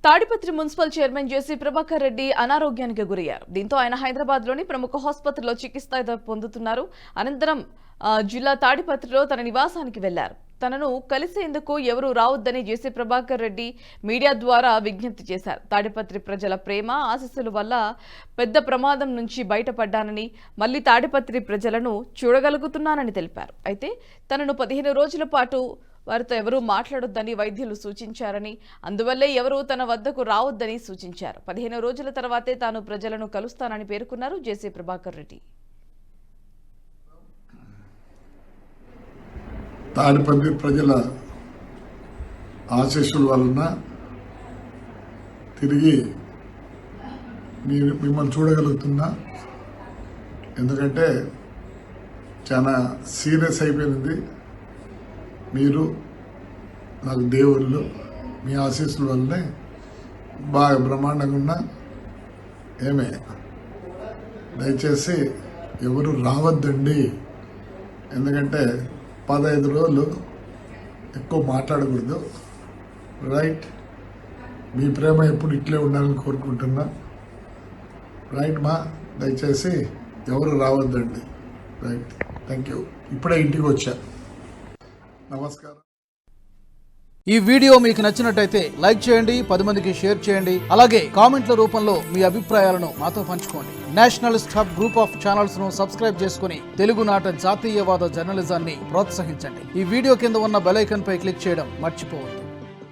Tadipatri municipal chairman జేసీ ప్రభాకర్ రెడ్డి అనారోగ్యానికి గురయ్యారు. దీంతో ఆయన హైదరాబాద్లోని ప్రముఖ ఆసుపత్రిలో చికిత్స పొందుతున్నారు. అనంతరం జిల్లా తాడిపత్రిలో తన నివాసానికి వెళ్లారు. తనను కలిసేందుకు ఎవరూ రావద్దని జేసీ ప్రభాకర్ రెడ్డి మీడియా ద్వారా విజ్ఞప్తి చేశారు. తాడిపత్రి ప్రజల ప్రేమ ఆశీస్సుల వల్ల పెద్ద ప్రమాదం నుంచి బయటపడ్డానని, మళ్లీ తాడిపత్రి ప్రజలను చూడగలుగుతున్నానని తెలిపారు. అయితే తనను 15 రోజుల పాటు వారితో ఎవరూ మాట్లాడొద్దని వైద్యులు సూచించారని, అందువల్లే ఎవరూ తన వద్దకు రావద్దని సూచించారు. 15 రోజుల తర్వాతే తాను ప్రజలను కలుస్తానని పేర్కొన్నారు జేసీ ప్రభాకర్ రెడ్డి. తాడిపత్రి ప్రజల ఆశీస్సుల వలన తిరిగి మిమ్మల్ని చూడగలుగుతున్నా. ఎందుకంటే చాలా సీరియస్ అయిపోయింది. మీరు నాకు దేవుళ్ళు, మీ ఆశీస్సుల వల్లనే బాగా బ్రహ్మాండంగా ఉన్నా. ఏమే దయచేసి ఎవరు రావద్దండి. ఎందుకంటే 15 రోజులు ఎక్కువ మాట్లాడకూడదు. రైట్, మీ ప్రేమ ఎప్పుడు ఇట్లే ఉండాలని కోరుకుంటున్నా. రైట్ మా, దయచేసి ఎవరు రావద్దండి. Right, thank you. ఇప్పుడే ఇంటికి వచ్చా. నమస్కారం. ఈ వీడియో మీకు నచ్చినట్టయితే లైక్ చేయండి, 10 మందికి షేర్ చేయండి. అలాగే కామెంట్ల రూపంలో మీ అభిప్రాయాలను మాతో పంచుకోండి. Nationalist hub group of channels ను సబ్స్క్రైబ్ చేసుకుని తెలుగునాట జాతీయవాద జర్నలిజాన్ని ప్రోత్సహించండి. ఈ వీడియో కింద ఉన్న బెల్ ఐకాన్ పై క్లిక్ చేయడం మర్చిపోవద్దు.